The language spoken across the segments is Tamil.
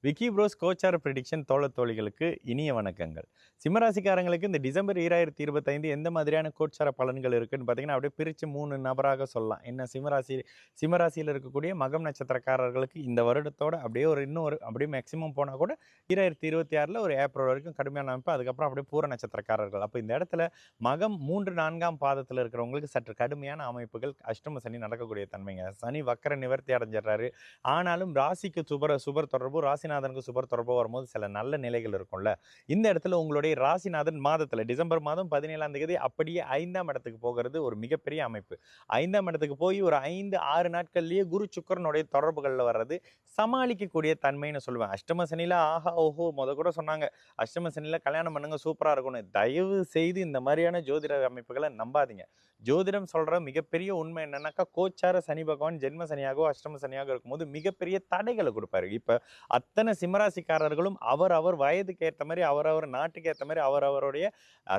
விக்கி ப்ரோஸ் கோச்சார ப்ரெடிக்ஷன் தோழிகளுக்கு இனிய வணக்கங்கள். சிம்மராசிக்காரங்களுக்கு இந்த டிசம்பர் 2025 எந்த மாதிரியான கோச்சார பலன்கள் இருக்குன்னு பார்த்தீங்கன்னா, அப்படியே பிரித்து 3 நபராக சொல்லலாம். என்ன சிம்மராசியில் இருக்கக்கூடிய மகம் நட்சத்திரக்காரர்களுக்கு இந்த வருடத்தோட அப்படியே இன்னொரு அப்படியே மேக்சிமம் போனால் கூட 2026 ஒரு ஏப்ரல் வரைக்கும் கடுமையான அமைப்பு. அதுக்கப்புறம் அப்படியே பூர நட்சத்திரக்காரர்கள். அப்போ இந்த இடத்துல மகம் 3, 4ஆம் பாதத்தில் இருக்கிறவங்களுக்கு சற்று கடுமையான அமைப்புகள், அஷ்டம சனி நடக்கக்கூடிய தன்மைங்க. சனி வக்கர நிவர்த்தி அடைஞ்சிடறாரு. ஆனாலும் ராசிக்கு சுபர் தொடர்பு, ராசிநாதனுக்கு சுபர் தொடர்பு வரும்போது சில நல்ல நிலைகள் இருக்கும்ல. இந்த இடத்துல உங்களுடைய ராசிநாதன் மாதத்துல டிசம்பர் மாதம் 17ஆம் தேதி அப்படியே 5ஆம் இடத்துக்கு போகிறது ஒரு மிகப்பெரிய அமைப்பு. 5ஆம் இடத்துக்கு போய் ஒரு 5, 6 நாட்கள்லயே குரு சுக்கிரனுடைய தொடர்புகள்ல வர்றது சமாளிக்கக்கூடிய தன்மைன்னு சொல்லுவேன். அஷ்டம சனியில ஆஹா ஓஹோ கூட சொன்னாங்க, அஷ்டம சனியில கல்யாணம் பண்ணுங்க சூப்பரா இருக்கும்னு. தயவு செய்து இந்த மாதிரியான ஜோதிட அமைப்புகளை நம்பாதீங்க. ஜோதிடம் சொல்ற மிகப்பெரிய உண்மை என்னன்னாக்கா, கோச்சார சனி பகவான் ஜென்ம சனியாகவோ அஷ்டம சனியாக இருக்கும்போது மிகப்பெரிய தடைகளை கொடுப்பாரு. இப்ப அத்தனை சிம்மராசிக்காரர்களும் அவர் வயதுக்கு ஏற்ற மாதிரி, அவரவர் நாட்டுக்கு ஏற்ற மாதிரி, அவரவருடைய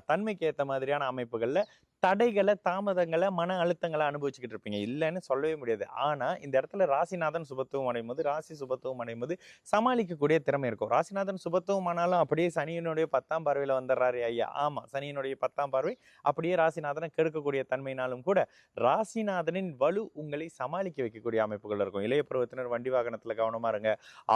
தன்மைக்கு ஏற்ற மாதிரியான அமைப்புகள்ல தடைகளை, தாமதங்களை, மன அழுத்தங்களை அனுபவிச்சுக்கிட்டு இருப்பீங்க. இல்லைன்னு சொல்லவே முடியாது. ஆனா இந்த இடத்துல ராசிநாதன் சுபத்துவம் அடையும் போது, ராசி சுபத்துவம் அடையும் போது சமாளிக்கக்கூடிய திறமை இருக்கும். ராசிநாதன் சுபத்துவம் ஆனாலும் அப்படியே சனியினுடைய 10ஆம் பார்வையில வந்துடுறாரு ஐயா. ஆமா, சனியினுடைய 10ஆம் பார்வை அப்படியே ராசிநாதனை கெடுக்கக்கூடிய தன்மையினாலும் கூட ராசிநாதனின் வலு உங்களை சமாளிக்க வைக்கக்கூடிய அமைப்புகள் இருக்கும். இளைய பருவத்தினர் வண்டி வாகனத்துல கவனமா இருங்க.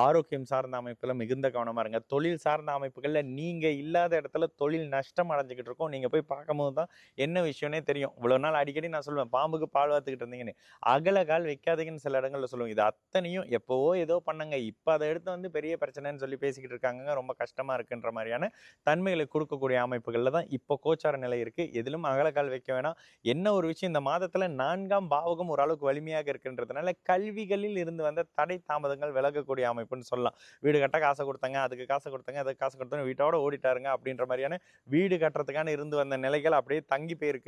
ஆரோக்கியம் சார்ந்த அமைப்புல மிகுந்த கவனமா இருங்க. தொழில் சார்ந்த அமைப்புகள்ல நீங்க இல்லாத இடத்துல தொழில் நஷ்டம் அடைஞ்சுக்கிட்டு இருக்கோம். நீங்க போய் பார்க்கும்போது தான் என்ன விஷயம்னே தெரியும். இவ்வளவு நாள் அடிக்கடி நான் சொல்லுவேன், பாம்புக்கு பால் வாத்துக்கிட்டு இருந்தீங்கன்னு. அகல கால் வைக்காதீங்கன்னு சில இடங்கள்ல சொல்லுவோம். இது அத்தனையும் எப்பவோ ஏதோ பண்ணங்க, இப்ப அதை எடுத்து வந்து பெரிய பிரச்சனைன்னு சொல்லி பேசிக்கிட்டு இருக்காங்க. ரொம்ப கஷ்டமா இருக்குன்ற மாதிரியான தன்மைகளை கொடுக்கக்கூடிய அமைப்புகள்ல தான் இப்போ கோச்சார நிலை இருக்கு. எதிலும் அகலக்கால் வைக்க வேணாம். என்ன ஒரு விஷயம், இந்த மாதத்துல 4ஆம் பாவகம் ஓரளவுக்கு வலிமையாக இருக்கின்றதுனால கல்விகளில் இருந்து வந்த தடை தாமதங்கள் விலகக்கூடிய அமைப்புன்னு சொல்லலாம். வீடு கட்ட காசை கொடுத்தாங்க, அதுக்கு காசை கொடுத்தாங்க, அதுக்கு காசை கொடுத்தாங்க, வீட்டோட ஓடிட்டாருங்க அப்படின்ற மாதிரியான வீடு கட்டுறதுக்கான இருந்து வந்த நிலைகள் அப்படியே தங்கி போயிருக்குன்றவங்களுக்கு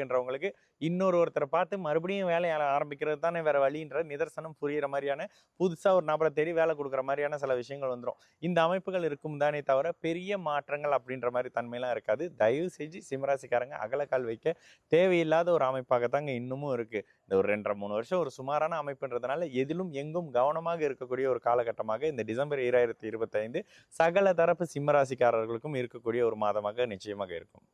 ஒருத்தரை பார்த்து மறுபடியும் வேலையை ஆரம்பிக்கிறது தானே வேற வழின்ற நிதர்சனம் புரியுற மாதிரியான புதுசா ஒரு நபரை தேடி வேலை கொடுக்குற மாதிரியான சில விஷயங்கள் வந்துடும். இந்த அமைப்புகள் இருக்கும் தானே தவிர பெரிய மாற்றங்கள் அப்படின்ற மாதிரி தன்மையெல்லாம் இருக்காது. தயவு செஞ்சு சிம்மராசிக்காரங்க அகலக்கால் வைக்க தேவையில்லாத ஒரு அமைப்பாக தாங்க இன்னமும் இருக்கு. இந்த ஒரு 2.5, 3 வருஷம் ஒரு சுமாரான அமைப்புன்றதுனால எதிலும் எங்கும் கவனமாக இருக்கக்கூடிய ஒரு காலகட்டமாக இந்த டிசம்பர் 2025 சகல தரப்பு சிம்மராசிக்காரர்களுக்கும் இருக்கக்கூடிய ஒரு மாதமாக நிச்சயமாக இருக்கும்.